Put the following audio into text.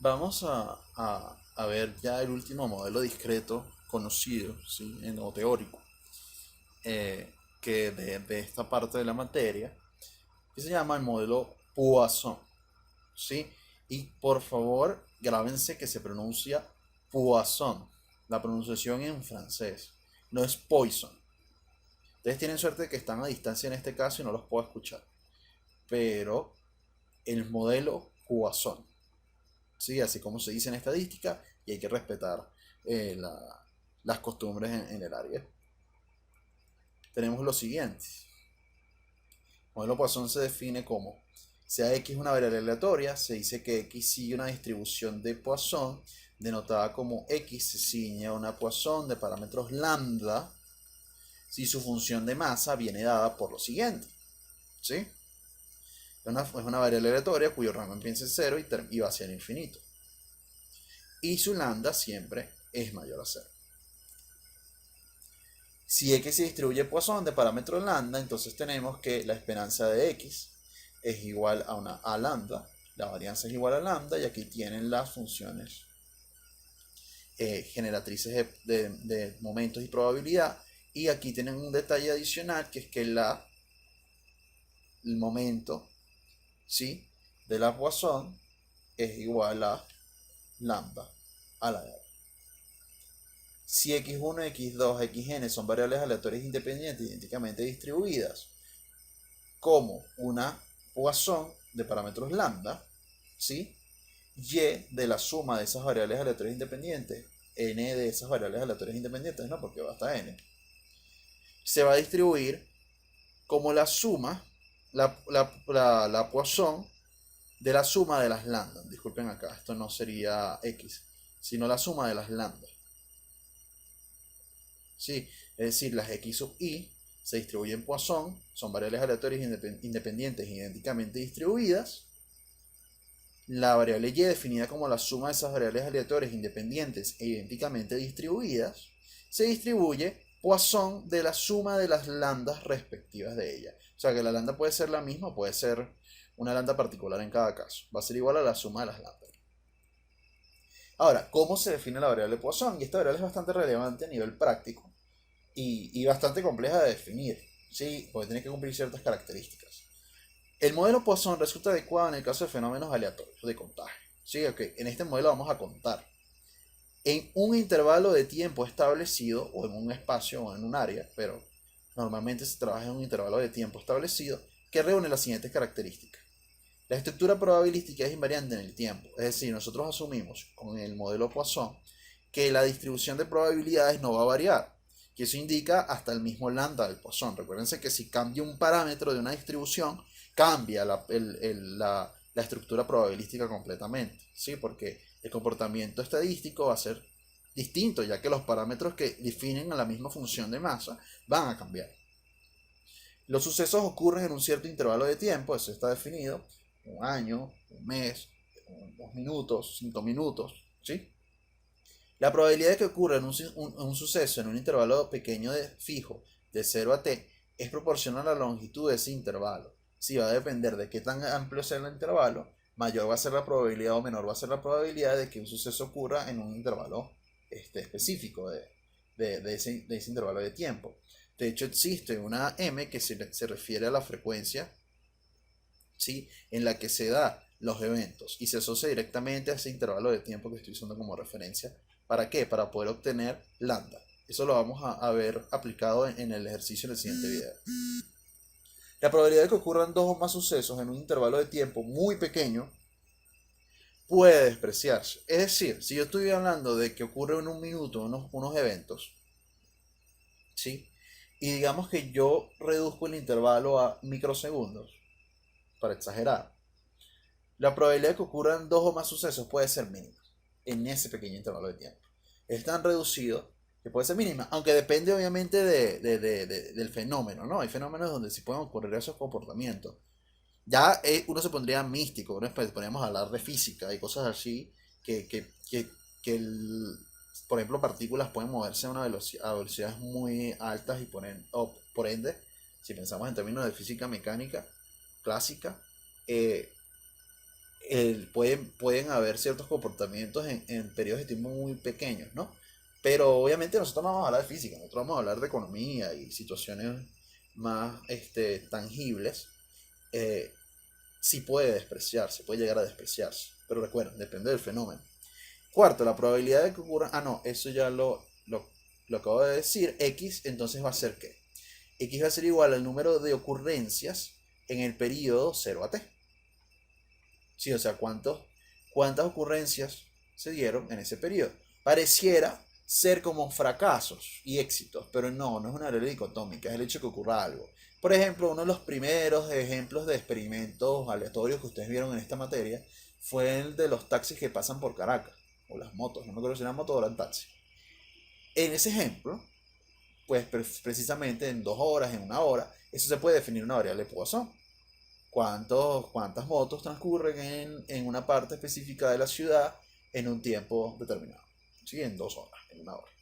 Vamos a ver ya el último modelo discreto conocido, ¿sí? O teórico, que de esta parte de la materia, que se llama el modelo Poisson, ¿sí? Y por favor, grábense que se pronuncia Poisson, la pronunciación en francés, no es Poison. Ustedes tienen suerte de que están a distancia en este caso y no los puedo escuchar, pero el modelo Poisson, ¿sí? Así como se dice en estadística, y hay que respetar las costumbres en el área. Tenemos lo siguiente. El modelo Poisson se define como: sea X una variable aleatoria, se dice que X sigue una distribución de Poisson, denotada como X se ciñe a una Poisson de parámetros lambda, si su función de masa viene dada por lo siguiente, ¿sí? Es una variable aleatoria cuyo rango empieza en 0 y va hacia el infinito. Y su lambda siempre es mayor a 0. Si X se distribuye Poisson de parámetro lambda, entonces tenemos que la esperanza de X es igual a lambda, la varianza es igual a lambda, y aquí tienen las funciones generatrices de momentos y probabilidad. Y aquí tienen un detalle adicional, que es que el momento, ¿sí?, de la Poisson es igual a lambda a la R. Si x1, x2, xn son variables aleatorias independientes idénticamente distribuidas como una Poisson de parámetros lambda, ¿sí?, y de la suma de esas variables aleatorias independientes, n de esas variables aleatorias independientes, no, porque va hasta n, se va a distribuir como la suma, la Poisson de la suma de las lambdas. Disculpen acá, esto no sería x, sino la suma de las lambdas. ¿Sí? Es decir, las x sub i se distribuyen en Poisson, son variables aleatorias independientes idénticamente distribuidas. La variable y definida como la suma de esas variables aleatorias independientes e idénticamente distribuidas se distribuye Poisson de la suma de las lambdas respectivas de ella. O sea que la lambda puede ser la misma, puede ser una lambda particular en cada caso. Va a ser igual a la suma de las lambdas. Ahora, ¿cómo se define la variable Poisson? Y esta variable es bastante relevante a nivel práctico y bastante compleja de definir, ¿sí? Porque tiene que cumplir ciertas características. El modelo Poisson resulta adecuado en el caso de fenómenos aleatorios de contagio. ¿Sí? Okay. En este modelo vamos a contar en un intervalo de tiempo establecido, o en un espacio o en un área, pero normalmente se trabaja en un intervalo de tiempo establecido, que reúne las siguientes características. La estructura probabilística es invariante en el tiempo, es decir, nosotros asumimos con el modelo Poisson que la distribución de probabilidades no va a variar, y eso indica hasta el mismo lambda del Poisson. Recuérdense que si cambia un parámetro de una distribución, cambia la estructura probabilística completamente, ¿sí? Porque el comportamiento estadístico va a ser distinto, ya que los parámetros que definen a la misma función de masa van a cambiar. Los sucesos ocurren en un cierto intervalo de tiempo, eso está definido: un año, un mes, 2 minutos, 5 minutos, ¿sí? La probabilidad de que ocurra un suceso en un intervalo pequeño fijo de 0 a t es proporcional a la longitud de ese intervalo. Si va a depender de qué tan amplio sea el intervalo, mayor va a ser la probabilidad o menor va a ser la probabilidad de que un suceso ocurra en un intervalo específico de ese intervalo de tiempo. De hecho, existe una m que se refiere a la frecuencia, ¿sí?, en la que se da los eventos y se asocia directamente a ese intervalo de tiempo que estoy usando como referencia. ¿Para qué? Para poder obtener lambda. Eso lo vamos a ver aplicado en el ejercicio en el siguiente video. La probabilidad de que ocurran dos o más sucesos en un intervalo de tiempo muy pequeño puede despreciarse. Es decir, si yo estoy hablando de que ocurre en un minuto unos eventos, ¿sí?, y digamos que yo reduzco el intervalo a microsegundos, para exagerar, la probabilidad de que ocurran dos o más sucesos puede ser mínima en ese pequeño intervalo de tiempo. Es tan reducido que puede ser mínima, aunque depende obviamente del fenómeno, ¿no? Hay fenómenos donde sí pueden ocurrir esos comportamientos. Ya uno se pondría místico, ¿no? Podríamos hablar de física y cosas así, que por ejemplo, partículas pueden moverse a velocidades muy altas y por ende, si pensamos en términos de física mecánica clásica, pueden haber ciertos comportamientos en periodos de tiempo muy pequeños, ¿no? Pero obviamente nosotros no vamos a hablar de física, nosotros vamos a hablar de economía y situaciones más tangibles. eh, sí puede despreciarse, puede llegar a despreciarse. Pero recuerden, depende del fenómeno. Cuarto, la probabilidad de que ocurra. Ah, no, eso ya lo acabo de decir. X, entonces va a ser ¿qué? X va a ser igual al número de ocurrencias en el periodo 0 a t. Sí, o sea, cuántas ocurrencias se dieron en ese periodo. Pareciera ser como fracasos y éxitos, pero no es una regla dicotómica, es el hecho que ocurra algo. Por ejemplo, uno de los primeros ejemplos de experimentos aleatorios que ustedes vieron en esta materia fue el de los taxis que pasan por Caracas, o las motos, no me acuerdo si eran motos o eran taxis. En ese ejemplo, pues precisamente en 2 horas, en 1 hora, eso se puede definir una variable de Poisson. Cuántas motos transcurren en una parte específica de la ciudad en un tiempo determinado. ¿Sí? En 2 horas, en 1 hora.